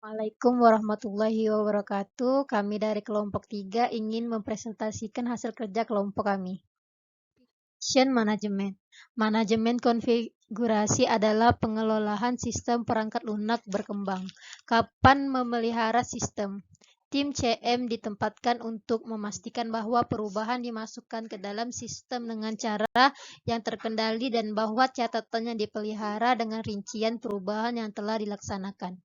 Assalamualaikum warahmatullahi wabarakatuh. Kami dari kelompok 3 ingin mempresentasikan hasil kerja kelompok kami. Application Management. Manajemen konfigurasi adalah pengelolaan sistem perangkat lunak berkembang. Kapan memelihara sistem? Tim CM ditempatkan untuk memastikan bahwa perubahan dimasukkan ke dalam sistem dengan cara yang terkendali dan bahwa catatannya dipelihara dengan rincian perubahan yang telah dilaksanakan.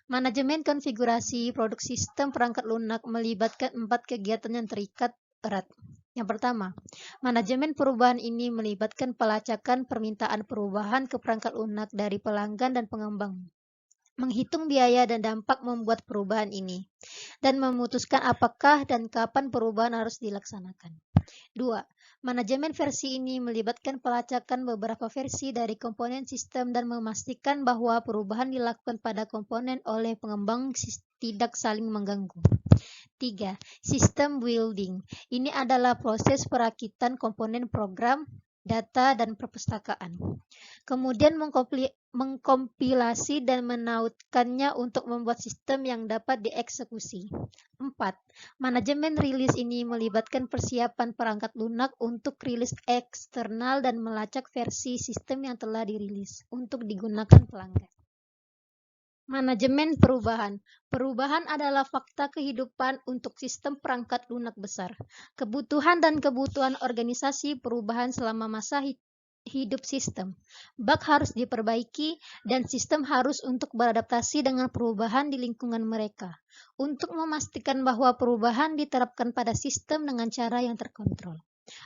Manajemen konfigurasi produk sistem perangkat lunak melibatkan 4 kegiatan yang terikat erat. Yang pertama, manajemen perubahan ini melibatkan pelacakan permintaan perubahan ke perangkat lunak dari pelanggan dan pengembang, menghitung biaya dan dampak membuat perubahan ini, dan memutuskan apakah dan kapan perubahan harus dilaksanakan. 2. Manajemen versi ini melibatkan pelacakan beberapa versi dari komponen sistem dan memastikan bahwa perubahan dilakukan pada komponen oleh pengembang tidak saling mengganggu. 3. Sistem building. Ini adalah proses perakitan komponen program, data, dan perpustakaan. Kemudian mengkompilasi dan menautkannya untuk membuat sistem yang dapat dieksekusi. 4. Manajemen rilis ini melibatkan persiapan perangkat lunak untuk rilis eksternal dan melacak versi sistem yang telah dirilis untuk digunakan pelanggan. Manajemen perubahan. Perubahan adalah fakta kehidupan untuk sistem perangkat lunak besar. Kebutuhan dan kebutuhan organisasi perubahan selama masa hidup sistem. Bug harus diperbaiki dan sistem harus untuk beradaptasi dengan perubahan di lingkungan mereka. Untuk memastikan bahwa perubahan diterapkan pada sistem dengan cara yang terkontrol.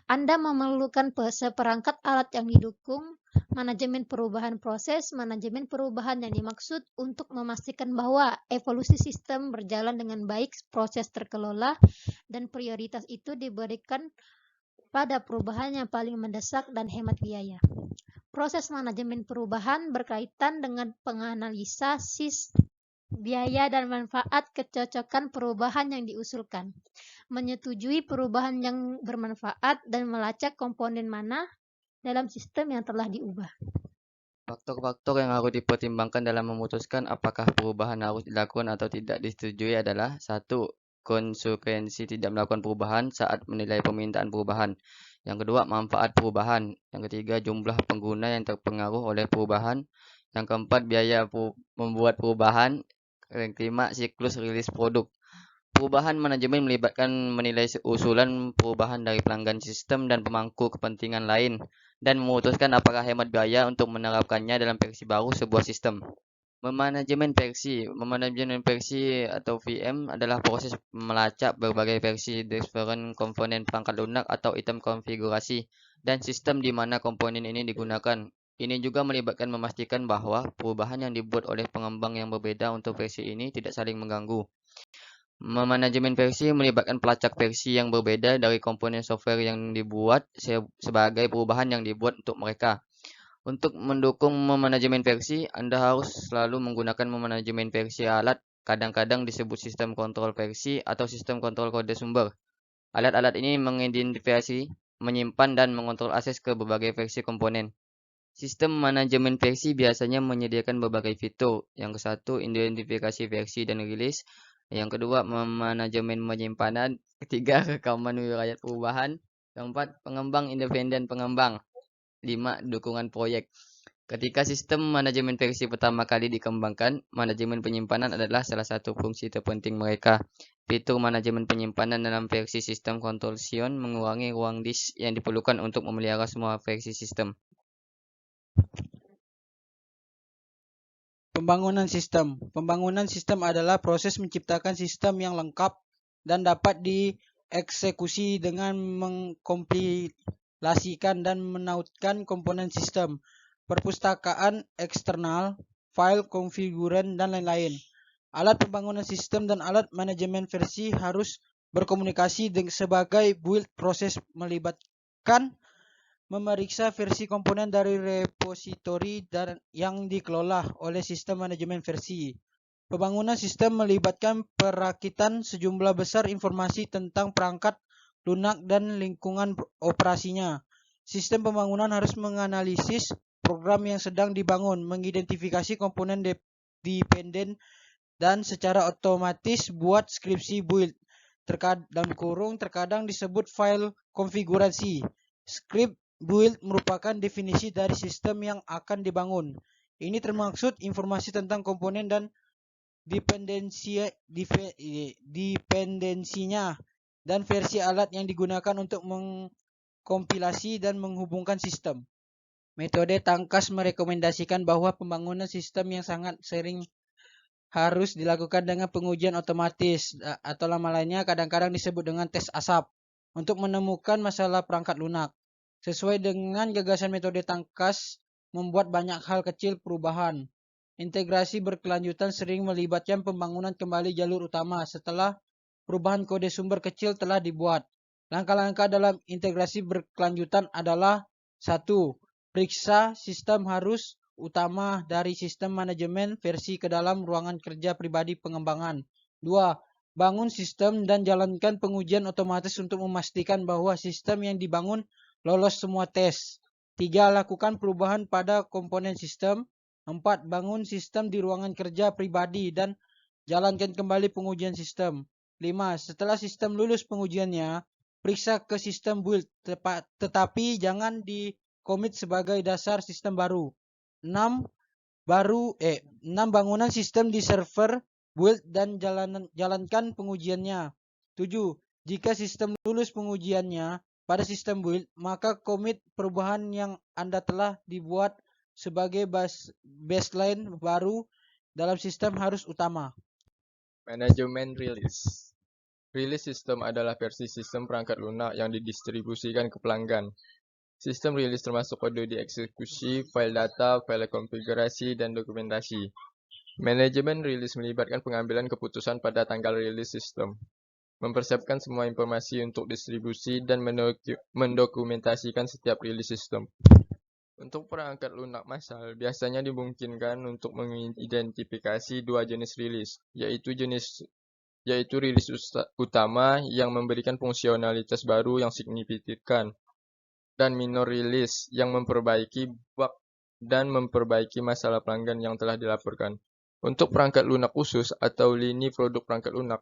Anda memerlukan seperangkat alat yang didukung manajemen perubahan proses, manajemen perubahan yang dimaksud untuk memastikan bahwa evolusi sistem berjalan dengan baik, proses terkelola, dan prioritas itu diberikan pada perubahan yang paling mendesak dan hemat biaya. Proses manajemen perubahan berkaitan dengan penganalisis biaya dan manfaat kecocokan perubahan yang diusulkan, menyetujui perubahan yang bermanfaat, dan melacak komponen mana dalam sistem yang telah diubah. Faktor-faktor yang harus dipertimbangkan dalam memutuskan apakah perubahan harus dilakukan atau tidak disetujui adalah 1. Konsekuensi tidak melakukan perubahan saat menilai permintaan perubahan. Yang kedua, manfaat perubahan. Yang ketiga, jumlah pengguna yang terpengaruh oleh perubahan. Yang keempat, biaya membuat perubahan. Yang kelima, siklus rilis produk. Perubahan manajemen melibatkan menilai usulan perubahan dari pelanggan sistem dan pemangku kepentingan lain dan memutuskan apakah hemat biaya untuk menerapkannya dalam versi baru sebuah sistem. Memanajemen versi atau VM adalah proses melacak berbagai versi different komponen perangkat lunak atau item konfigurasi dan sistem di mana komponen ini digunakan. Ini juga melibatkan memastikan bahwa perubahan yang dibuat oleh pengembang yang berbeda untuk versi ini tidak saling mengganggu. Memanajemen versi melibatkan pelacak versi yang berbeda dari komponen software yang dibuat sebagai perubahan yang dibuat untuk mereka. Untuk mendukung memanajemen versi, Anda harus selalu menggunakan memanajemen versi alat, kadang-kadang disebut sistem kontrol versi atau sistem kontrol kode sumber. Alat-alat ini mengidentifikasi, menyimpan, dan mengontrol akses ke berbagai versi komponen. Sistem manajemen versi biasanya menyediakan berbagai fitur. Yang ke-1, identifikasi versi dan rilis. Yang kedua, manajemen penyimpanan. Ketiga, rekaman wilayah perubahan. Keempat, pengembang independen pengembang. 5, dukungan proyek. Ketika sistem manajemen versi pertama kali dikembangkan, manajemen penyimpanan adalah salah satu fungsi terpenting mereka. Fitur manajemen penyimpanan dalam versi sistem kontrol Xeon mengurangi ruang disk yang diperlukan untuk memelihara semua versi sistem. Pembangunan sistem. Pembangunan sistem adalah proses menciptakan sistem yang lengkap dan dapat dieksekusi dengan mengkompilasikan dan menautkan komponen sistem, perpustakaan eksternal, file, konfiguran, dan lain-lain. Alat pembangunan sistem dan alat manajemen versi harus berkomunikasi sebagai build proses melibatkan memeriksa versi komponen dari repositori yang dikelola oleh sistem manajemen versi. Pembangunan sistem melibatkan perakitan sejumlah besar informasi tentang perangkat lunak dan lingkungan operasinya. Sistem pembangunan harus menganalisis program yang sedang dibangun, mengidentifikasi komponen dependen dan secara otomatis buat skripsi build. Terkadang disebut file konfigurasi. Script build merupakan definisi dari sistem yang akan dibangun. Ini termaksud informasi tentang komponen dan dependensinya dan versi alat yang digunakan untuk mengkompilasi dan menghubungkan sistem. Metode Tangkas merekomendasikan bahwa pembangunan sistem yang sangat sering harus dilakukan dengan pengujian otomatis atau nama lainnya kadang-kadang disebut dengan tes asap untuk menemukan masalah perangkat lunak. Sesuai dengan gagasan metode Tangkas membuat banyak hal kecil perubahan. Integrasi berkelanjutan sering melibatkan pembangunan kembali jalur utama setelah perubahan kode sumber kecil telah dibuat. Langkah-langkah dalam integrasi berkelanjutan adalah 1. Periksa sistem harus utama dari sistem manajemen versi ke dalam ruangan kerja pribadi pengembangan. 2. Bangun sistem dan jalankan pengujian otomatis untuk memastikan bahwa sistem yang dibangun lolos semua tes. 3. Lakukan perubahan pada komponen sistem. 4. Bangun sistem di ruangan kerja pribadi dan jalankan kembali pengujian sistem. 5. Setelah sistem lulus pengujiannya, periksa ke sistem build, tetapi jangan di-commit sebagai dasar sistem baru. 6. Bangunan sistem di server build dan jalankan pengujiannya. 7. Jika sistem lulus pengujiannya pada sistem build, maka commit perubahan yang Anda telah dibuat sebagai baseline baru dalam sistem harus utama. Manajemen rilis. Rilis sistem adalah versi sistem perangkat lunak yang didistribusikan ke pelanggan. Sistem rilis termasuk kode dieksekusi, file data, file konfigurasi, dan dokumentasi. Manajemen rilis melibatkan pengambilan keputusan pada tanggal rilis sistem, mempersiapkan semua informasi untuk distribusi, dan mendokumentasikan setiap rilis sistem. Untuk perangkat lunak massal, biasanya dimungkinkan untuk mengidentifikasi dua jenis rilis, yaitu rilis utama yang memberikan fungsionalitas baru yang signifikan, dan minor rilis yang memperbaiki bug dan memperbaiki masalah pelanggan yang telah dilaporkan. Untuk perangkat lunak khusus atau lini produk perangkat lunak,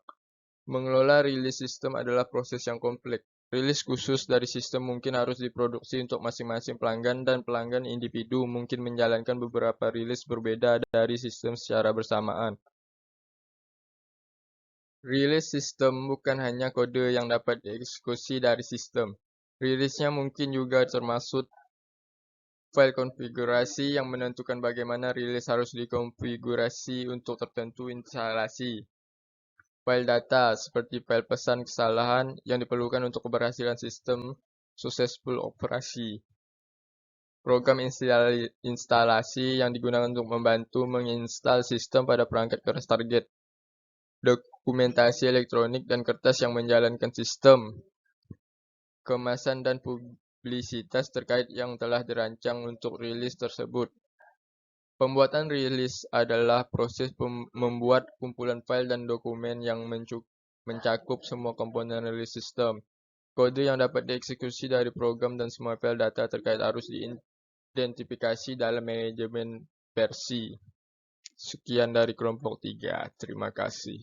mengelola rilis sistem adalah proses yang kompleks. Rilis khusus dari sistem mungkin harus diproduksi untuk masing-masing pelanggan, dan pelanggan individu mungkin menjalankan beberapa rilis berbeda dari sistem secara bersamaan. Rilis sistem bukan hanya kode yang dapat dieksekusi dari sistem. Rilisnya mungkin juga termasuk file konfigurasi yang menentukan bagaimana rilis harus dikonfigurasi untuk tertentu instalasi. File data, seperti file pesan kesalahan yang diperlukan untuk keberhasilan sistem successful operasi. Program instalasi yang digunakan untuk membantu menginstal sistem pada perangkat keras target. Dokumentasi elektronik dan kertas yang menjalankan sistem. Kemasan dan publisitas terkait yang telah dirancang untuk rilis tersebut. Pembuatan rilis adalah proses membuat kumpulan file dan dokumen yang mencakup semua komponen rilis sistem. Kode yang dapat dieksekusi dari program dan semua file data terkait harus diidentifikasi dalam manajemen versi. Sekian dari kelompok 3. Terima kasih.